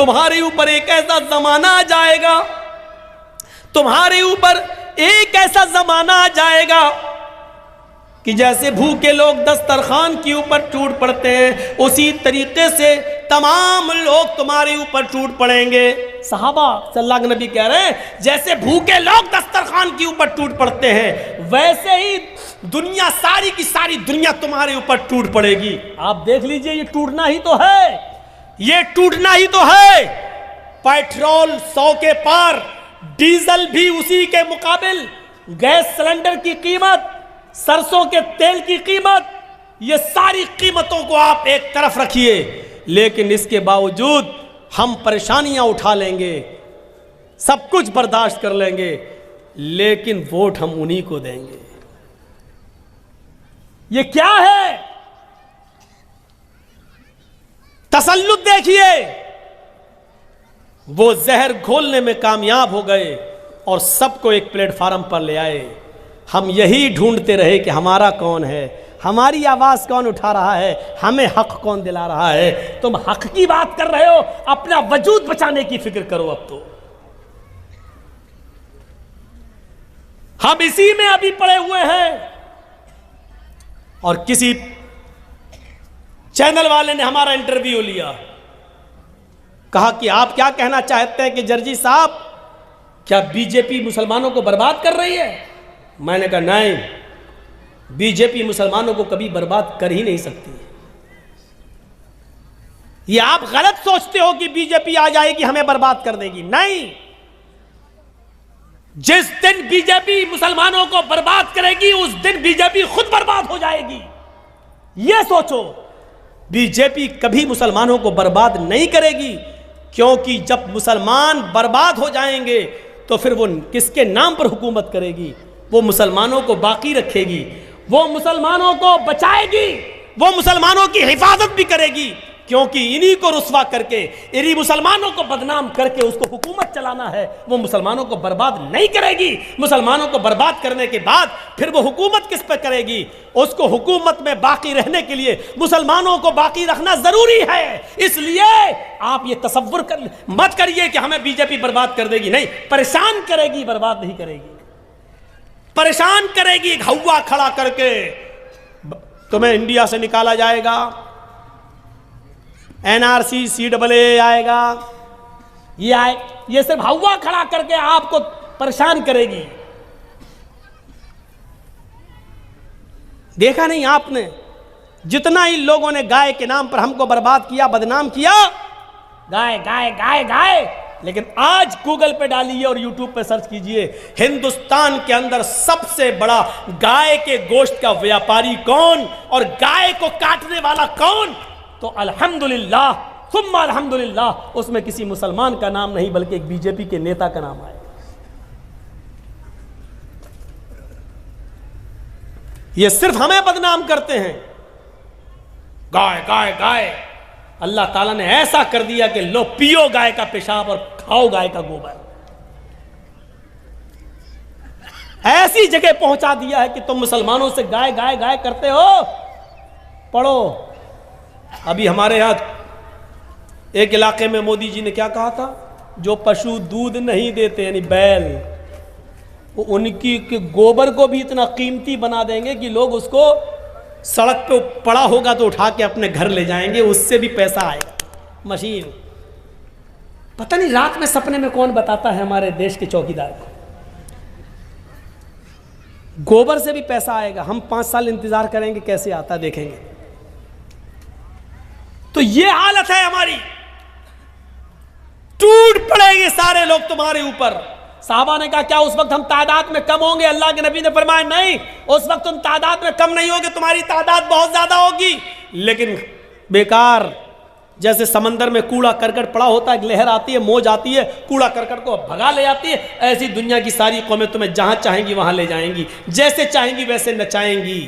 तुम्हारे ऊपर एक ऐसा जमाना आ जाएगा, तुम्हारे ऊपर एक ऐसा जमाना आ जाएगा कि जैसे भूखे लोग दस्तरखान के ऊपर टूट पड़ते हैं, उसी तरीके से तमाम लोग तुम्हारे ऊपर टूट पड़ेंगे। सहाबा सल्लल्लाहु अलैहि नबी कह रहे हैं जैसे भूखे लोग दस्तरखान के ऊपर टूट पड़ते हैं, वैसे ही दुनिया सारी की सारी दुनिया तुम्हारे ऊपर टूट पड़ेगी। आप देख लीजिए, ये टूटना ही तो है, ये टूटना ही तो है। पेट्रोल 100 के पार, डीजल भी उसी के मुकाबिल, गैस सिलेंडर की कीमत, सरसों के तेल की कीमत, ये सारी कीमतों को आप एक तरफ रखिए, लेकिन इसके बावजूद हम परेशानियां उठा लेंगे, सब कुछ बर्दाश्त कर लेंगे, लेकिन वोट हम उन्हीं को देंगे। ये क्या है? तसल्लुत देखिए, वो जहर घोलने में कामयाब हो गए और सबको एक प्लेटफार्म पर ले आए। हम यही ढूंढते रहे कि हमारा कौन है, हमारी आवाज कौन उठा रहा है, हमें हक कौन दिला रहा है। तुम हक की बात कर रहे हो, अपना वजूद बचाने की फिक्र करो। अब तो हम इसी में अभी पड़े हुए हैं। और किसी चैनल वाले ने हमारा इंटरव्यू लिया, कहा कि आप क्या कहना चाहते हैं कि जर्जी साहब, क्या बीजेपी मुसलमानों को बर्बाद कर रही है? मैंने कहा नहीं, बीजेपी मुसलमानों को कभी बर्बाद कर ही नहीं सकती। ये आप गलत सोचते हो कि बीजेपी आ जाएगी हमें बर्बाद कर देगी। नहीं, जिस दिन बीजेपी मुसलमानों को बर्बाद करेगी उस दिन बीजेपी खुद बर्बाद हो जाएगी। यह सोचो, बीजेपी कभी मुसलमानों को बर्बाद नहीं करेगी, क्योंकि जब मुसलमान बर्बाद हो जाएंगे तो फिर वो किसके नाम पर हुकूमत करेगी? वो मुसलमानों को बाकी रखेगी, वो मुसलमानों को बचाएगी, वो मुसलमानों की हिफाजत भी करेगी, क्योंकि इन्हीं को रुस्वा करके, इन्हीं मुसलमानों को बदनाम करके उसको हुकूमत चलाना है। वो मुसलमानों को बर्बाद नहीं करेगी। मुसलमानों को बर्बाद करने के बाद फिर वो हुकूमत किस पर करेगी? उसको हुकूमत में बाकी रहने के लिए मुसलमानों को बाकी रखना जरूरी है। इसलिए आप ये तसव्वुर मत करिए कि हमें बीजेपी बर्बाद कर देगी। नहीं, परेशान करेगी, बर्बाद नहीं करेगी। परेशान करेगी, हवा खड़ा करके तुम्हें इंडिया से निकाला जाएगा, एनआरसी CAA आएगा, ये सिर्फ हवा खड़ा करके आपको परेशान करेगी। देखा नहीं आपने, जितना ही लोगों ने गाय के नाम पर हमको बर्बाद किया, बदनाम किया, गाय गाय गाय गाय, लेकिन आज गूगल पे डालिए और यूट्यूब पे सर्च कीजिए, हिंदुस्तान के अंदर सबसे बड़ा गाय के गोश्त का व्यापारी कौन और गाय को काटने वाला कौन? तो अल्हम्दुलिल्लाह सुम्मा अल्हम्दुलिल्लाह, उसमें किसी मुसलमान का नाम नहीं बल्कि एक बीजेपी के नेता का नाम आया। ये सिर्फ हमें बदनाम करते हैं, गाय गाय गाय। अल्लाह ताला ने ऐसा कर दिया कि लो पियो गाय का पेशाब और खाओ गाय का गोबर। ऐसी जगह पहुंचा दिया है कि तुम मुसलमानों से गाय गाय गाय करते हो। पढ़ो, अभी हमारे यहां एक इलाके में मोदी जी ने क्या कहा था, जो पशु दूध नहीं देते यानी बैल, वो उनकी के गोबर को भी इतना कीमती बना देंगे कि लोग उसको सड़क पे पड़ा होगा तो उठा के अपने घर ले जाएंगे, उससे भी पैसा आएगा। मशीन, पता नहीं रात में सपने में कौन बताता है हमारे देश के चौकीदार को, गोबर से भी पैसा आएगा। हम 5 साल इंतजार करेंगे कैसे आता, देखेंगे। तो ये हालत है हमारी, टूट पड़ेंगे सारे लोग तुम्हारे ऊपर। साहबा ने कहा क्या उस वक्त हम तादाद में कम होंगे? अल्लाह के नबी ने फरमाया नहीं, उस वक्त तुम तादाद में कम नहीं होगे, तुम्हारी तादाद बहुत ज्यादा होगी, लेकिन बेकार। जैसे समंदर में कूड़ा करकट पड़ा होता है, लहर आती है, मौज आती है, कूड़ा करकट को भगा ले जाती है, ऐसी दुनिया की सारी कौमें तुम्हें जहां चाहेंगी वहां ले जाएंगी, जैसे चाहेंगी वैसे नचाएंगी।